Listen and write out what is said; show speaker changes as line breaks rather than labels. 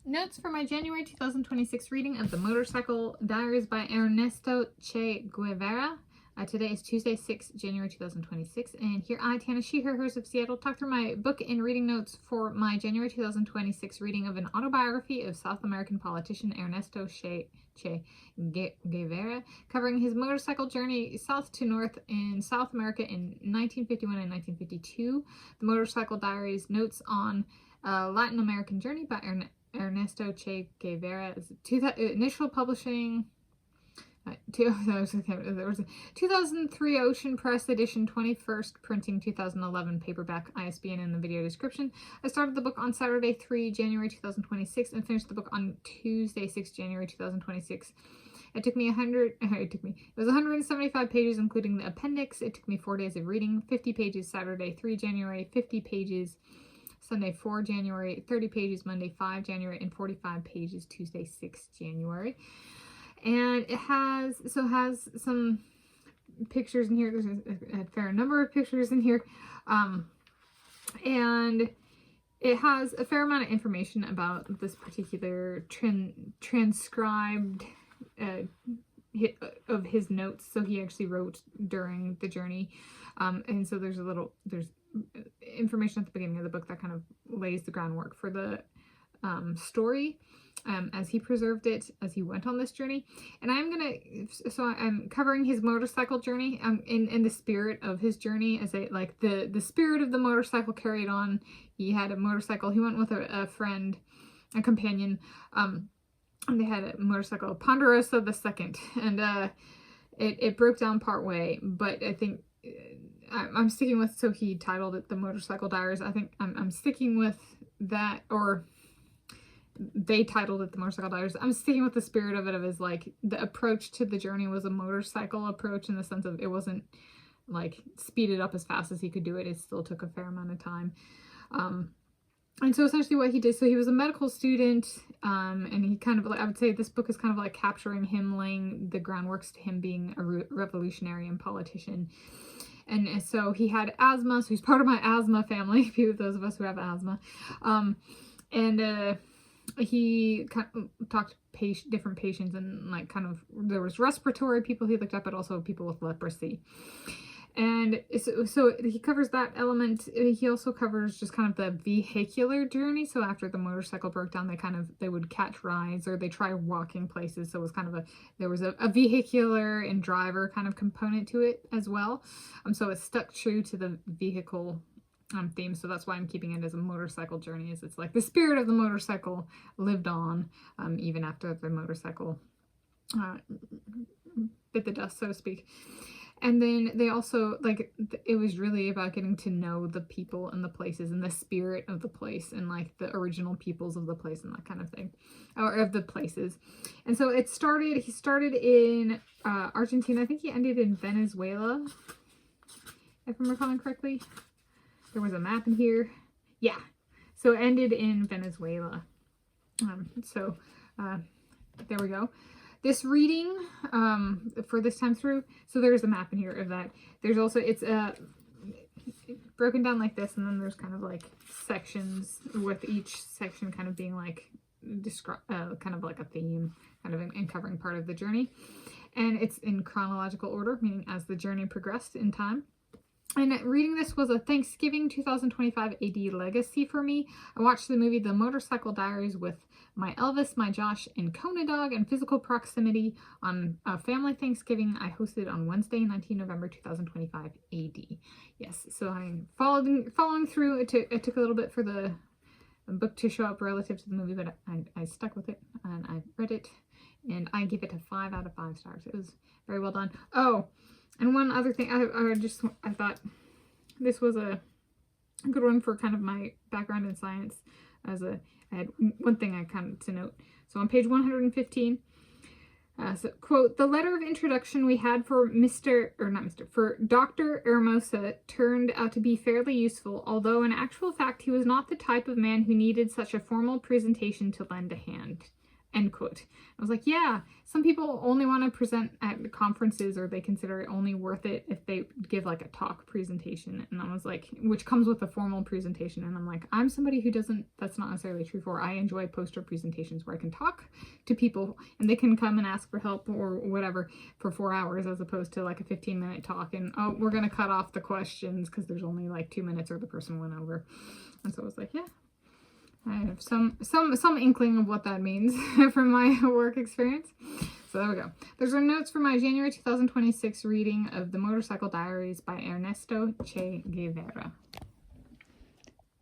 Notes for my January 2026 reading of the Motorcycle Diaries by Ernesto Che Guevara. Today is Tuesday, 6 January 2026, and here I, Tanis, she, her, hers of Seattle, talk through my book and reading notes for my January 2026 reading of an autobiography of South American politician Ernesto Che Guevara, covering his motorcycle journey south to north in South America in 1951 and 1952. The Motorcycle Diaries notes on Latin American journey by Ernesto Che Guevara. Initial publishing. There was a 2003 Ocean Press edition, 21st printing, 2011 paperback, ISBN in the video description. I started the book on Saturday, 3 January 2026 and finished the book on Tuesday, 6 January 2026. It took me it was 175 pages, including the appendix. It took me 4 days of reading, 50 pages Saturday, 3 January, 50 pages Sunday, 4 January, 30 pages Monday, 5 January, and 45 pages Tuesday, 6 January. And it has some pictures in here. There's a fair number of pictures in here. And it has a fair amount of information about this particular transcribed of his notes. So he actually wrote during the journey. And so there's information at the beginning of the book that kind of lays the groundwork for the story. As he preserved it as he went on this journey. And I'm covering his motorcycle journey in the spirit of his journey, as the spirit of the motorcycle carried on. He had a motorcycle. He went with a friend, a companion, and they had a motorcycle, Ponderosa II, and it broke down part way, but I think I'm sticking with, so he titled it The Motorcycle Diaries. I think I'm sticking with that, or they titled it The Motorcycle Diaries. I'm sticking with the spirit of it, as like the approach to the journey was a motorcycle approach, in the sense of it wasn't like speeded up as fast as he could do it. It still took a fair amount of time. And so essentially what he did, so he was a medical student, and he kind of, I would say this book is kind of like capturing him, laying the groundworks to him being a revolutionary and politician. And so he had asthma, so he's part of my asthma family, those of us who have asthma. He kind of talked to different patients, and like kind of there was respiratory people he looked up, but also people with leprosy. And so he covers that element. He also covers just kind of the vehicular journey. So after the motorcycle broke down, they would catch rides, or they try walking places. So it was kind of there was a vehicular and driver kind of component to it as well. So it stuck true to the vehicle theme, so that's why I'm keeping it as a motorcycle journey, is it's like the spirit of the motorcycle lived on even after the motorcycle bit the dust, so to speak. And then they also, like, it was really about getting to know the people and the places and the spirit of the place, and like the original peoples of the place and that kind of thing, or of the places. And so he started in Argentina. I think he ended in Venezuela, if I'm recalling correctly. There was a map in here. Yeah. So it ended in Venezuela. There we go. This reading, for this time through, so there's a map in here of that. There's also, it's broken down like this, and then there's kind of like sections, with each section kind of being like, kind of like a theme, kind of in covering part of the journey. And it's in chronological order, meaning as the journey progressed in time. And reading this was a Thanksgiving 2025 AD legacy for me. I watched the movie The Motorcycle Diaries with my Elvis, my Josh, and Kona dog in physical proximity on a family Thanksgiving I hosted on Wednesday, 19 November 2025 AD. Yes, so I'm following through. It took a little bit for the book to show up relative to the movie, but I stuck with it, and I read it, and I give it a 5 out of 5 stars. It was very well done. Oh, and one other thing, I thought this was a good one for kind of my background in science. I had one thing I kind of to note. So on page 115, so quote, "The letter of introduction we had for for Dr. Hermosa turned out to be fairly useful, although in actual fact he was not the type of man who needed such a formal presentation to lend a hand." End quote. I was like, yeah, some people only want to present at conferences, or they consider it only worth it if they give like a talk presentation. And I was like, which comes with a formal presentation. And I'm like, I'm somebody who doesn't, that's not necessarily true for. I enjoy poster presentations where I can talk to people and they can come and ask for help or whatever for 4 hours, as opposed to like a 15-minute talk and, oh, we're going to cut off the questions because there's only like 2 minutes or the person went over. And so I was like, yeah, I have some inkling of what that means from my work experience. So there we go. There's our notes for my January 2026 reading of the Motorcycle Diaries by Ernesto Che Guevara.